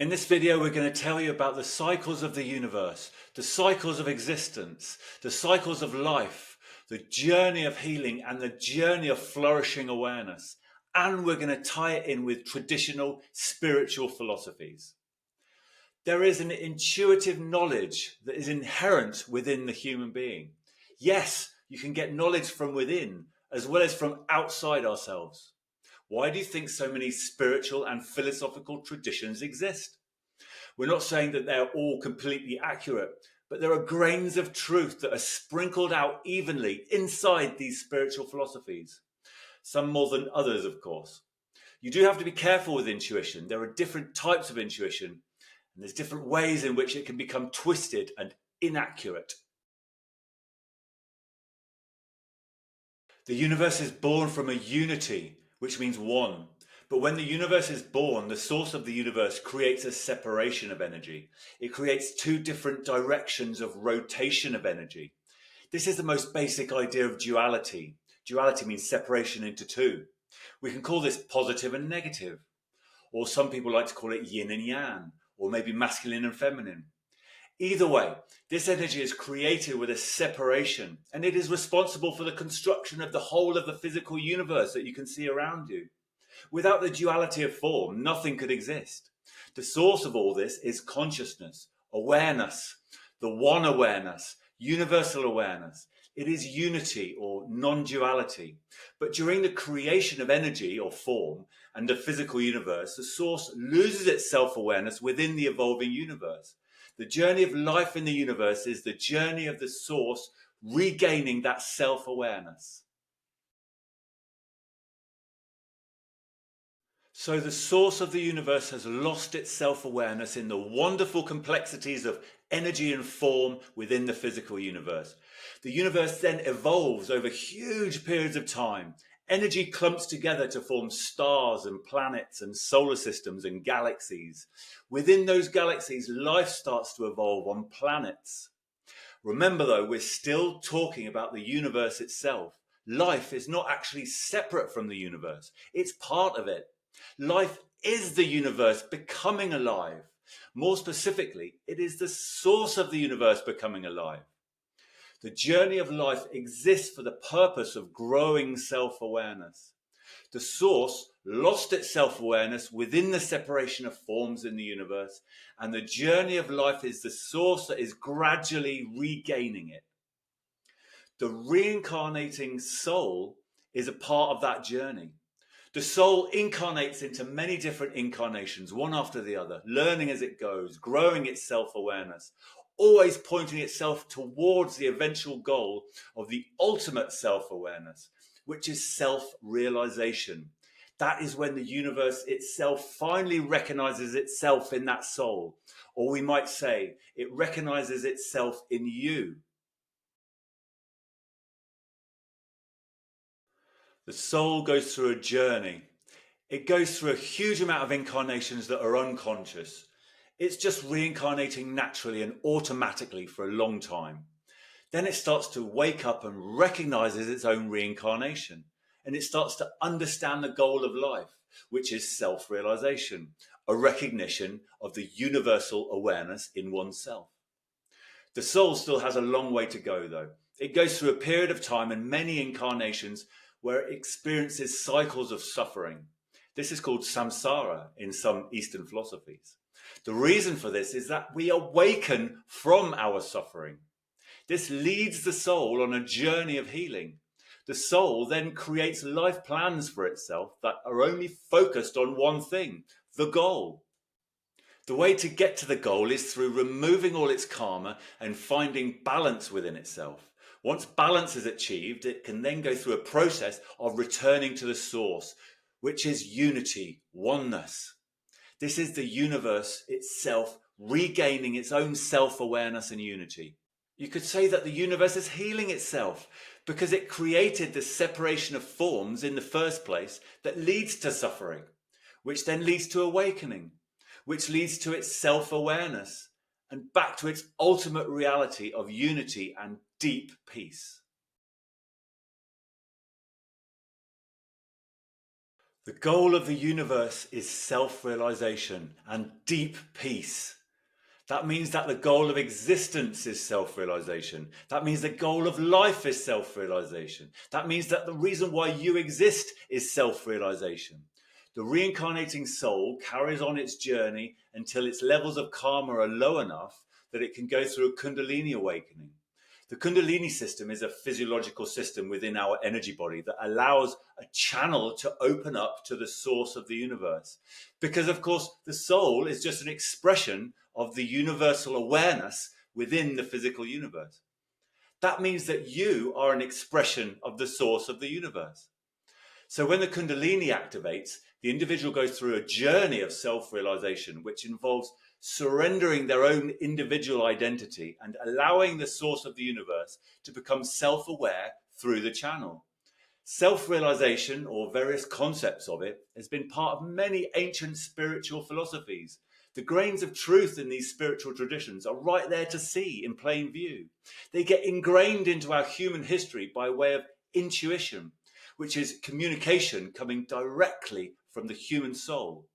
In this video, we're going to tell you about the cycles of the universe, the cycles of existence, the cycles of life, the journey of healing and the journey of flourishing awareness. And we're going to tie it in with traditional spiritual philosophies. There is an intuitive knowledge that is inherent within the human being. Yes, you can get knowledge from within as well as from outside ourselves. Why do you think so many spiritual and philosophical traditions exist? We're not saying that they're all completely accurate, but there are grains of truth that are sprinkled out evenly inside these spiritual philosophies. Some more than others, of course. You do have to be careful with intuition. There are different types of intuition, and there's different ways in which it can become twisted and inaccurate. The universe is born from a unity, which means one. But when the universe is born, the source of the universe creates a separation of energy. It creates two different directions of rotation of energy. This is the most basic idea of duality. Duality means separation into two. We can call this positive and negative, or some people like to call it yin and yang, or maybe masculine and feminine. Either way, this energy is created with a separation, and it is responsible for the construction of the whole of the physical universe that you can see around you. Without the duality of form, nothing could exist. The source of all this is consciousness, awareness, the one awareness, universal awareness. It is unity or non-duality. But during the creation of energy or form and the physical universe, the source loses its self-awareness within the evolving universe. The journey of life in the universe is the journey of the source regaining that self-awareness. So the source of the universe has lost its self-awareness in the wonderful complexities of energy and form within the physical universe. The universe then evolves over huge periods of time. Energy clumps together to form stars and planets and solar systems and galaxies. Within those galaxies, life starts to evolve on planets. Remember though, we're still talking about the universe itself. Life is not actually separate from the universe. It's part of it. Life is the universe becoming alive. More specifically, it is the source of the universe becoming alive. The journey of life exists for the purpose of growing self-awareness. The source lost its self-awareness within the separation of forms in the universe, and the journey of life is the source that is gradually regaining it. The reincarnating soul is a part of that journey. The soul incarnates into many different incarnations, one after the other, learning as it goes, growing its self-awareness, always pointing itself towards the eventual goal of the ultimate self-awareness, which is self-realization. That is when the universe itself finally recognizes itself in that soul, or we might say it recognizes itself in you. The soul goes through a journey. It goes through a huge amount of incarnations that are unconscious. It's just reincarnating naturally and automatically for a long time. Then it starts to wake up and recognizes its own reincarnation. And it starts to understand the goal of life, which is self-realization, a recognition of the universal awareness in oneself. The soul still has a long way to go though. It goes through a period of time and many incarnations where it experiences cycles of suffering. This is called samsara in some Eastern philosophies. The reason for this is that we awaken from our suffering. This leads the soul on a journey of healing. The soul then creates life plans for itself that are only focused on one thing, the goal. The way to get to the goal is through removing all its karma and finding balance within itself. Once balance is achieved, it can then go through a process of returning to the source, which is unity, oneness. This is the universe itself regaining its own self-awareness and unity. You could say that the universe is healing itself because it created the separation of forms in the first place that leads to suffering, which then leads to awakening, which leads to its self-awareness and back to its ultimate reality of unity and deep peace. The goal of the universe is self-realization and deep peace. That means that the goal of existence is self-realization. That means the goal of life is self-realization. That means that the reason why you exist is self-realization. The reincarnating soul carries on its journey until its levels of karma are low enough that it can go through a Kundalini awakening. The Kundalini system is a physiological system within our energy body that allows a channel to open up to the source of the universe. Because, of course, the soul is just an expression of the universal awareness within the physical universe. That means that you are an expression of the source of the universe. So when the Kundalini activates, the individual goes through a journey of self-realization, which involves surrendering their own individual identity and allowing the source of the universe to become self-aware through the channel. Self-realization, or various concepts of it, has been part of many ancient spiritual philosophies. The grains of truth in these spiritual traditions are right there to see in plain view. They get ingrained into our human history by way of intuition, which is communication coming directly from the human soul.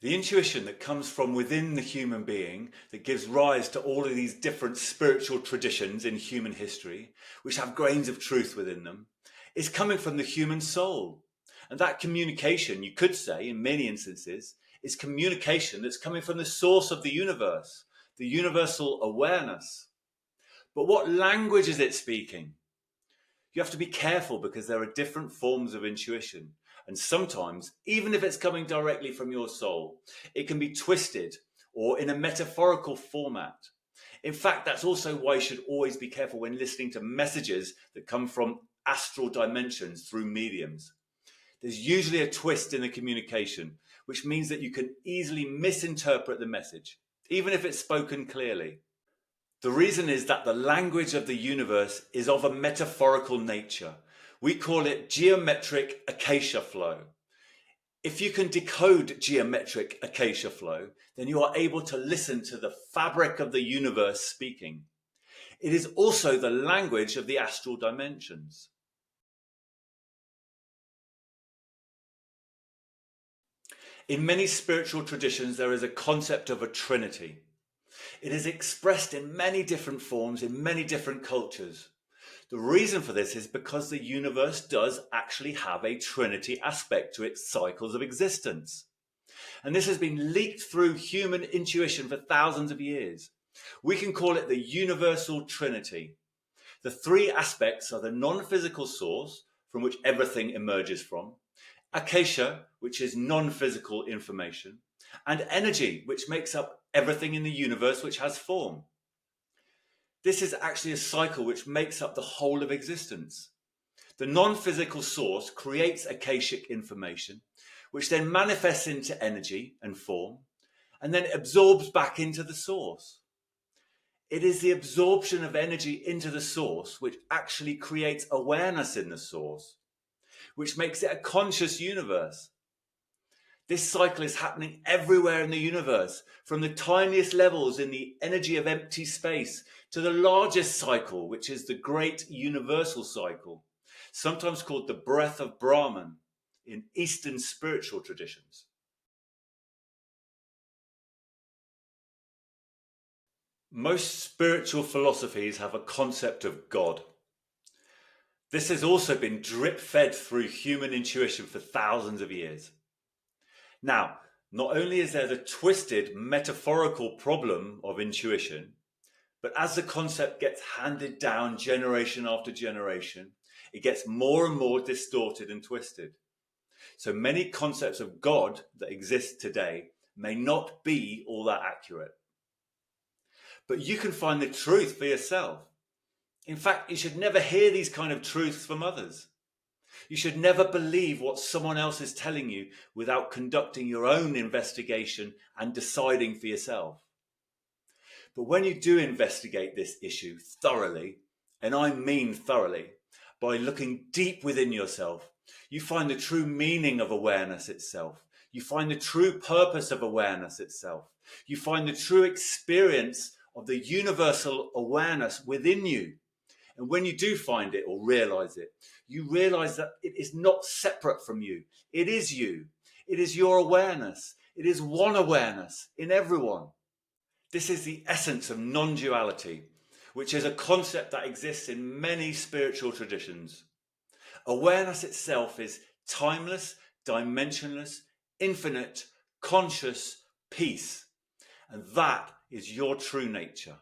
The intuition that comes from within the human being, that gives rise to all of these different spiritual traditions in human history, which have grains of truth within them, is coming from the human soul. And that communication, you could say, in many instances, is communication that's coming from the source of the universe, the universal awareness. But what language is it speaking? You have to be careful because there are different forms of intuition. And sometimes, even if it's coming directly from your soul, it can be twisted or in a metaphorical format. In fact, that's also why you should always be careful when listening to messages that come from astral dimensions through mediums. There's usually a twist in the communication, which means that you can easily misinterpret the message, even if it's spoken clearly. The reason is that the language of the universe is of a metaphorical nature. We call it geometric acacia flow. If you can decode geometric acacia flow, then you are able to listen to the fabric of the universe speaking. It is also the language of the astral dimensions. In many spiritual traditions, there is a concept of a trinity. It is expressed in many different forms in many different cultures. The reason for this is because the universe does actually have a trinity aspect to its cycles of existence. And this has been leaked through human intuition for thousands of years. We can call it the universal trinity. The three aspects are the non-physical source from which everything emerges from, acacia, which is non-physical information, and energy, which makes up everything in the universe which has form. This is actually a cycle which makes up the whole of existence. The non-physical source creates akashic information, which then manifests into energy and form, and then absorbs back into the source. It is the absorption of energy into the source which actually creates awareness in the source, which makes it a conscious universe. This cycle is happening everywhere in the universe, from the tiniest levels in the energy of empty space to the largest cycle, which is the great universal cycle, sometimes called the breath of Brahman in Eastern spiritual traditions. Most spiritual philosophies have a concept of God. This has also been drip-fed through human intuition for thousands of years. Now, not only is there the twisted metaphorical problem of intuition, but as the concept gets handed down generation after generation, it gets more and more distorted and twisted. So many concepts of God that exist today may not be all that accurate. But you can find the truth for yourself. In fact, you should never hear these kind of truths from others. You should never believe what someone else is telling you without conducting your own investigation and deciding for yourself. But when you do investigate this issue thoroughly, and I mean thoroughly, by looking deep within yourself, you find the true meaning of awareness itself. You find the true purpose of awareness itself. You find the true experience of the universal awareness within you. And when you do find it or realize it, you realize that it is not separate from you. It is you. It is your awareness. It is one awareness in everyone. This is the essence of non-duality, which is a concept that exists in many spiritual traditions. Awareness itself is timeless, dimensionless, infinite, conscious peace. And that is your true nature.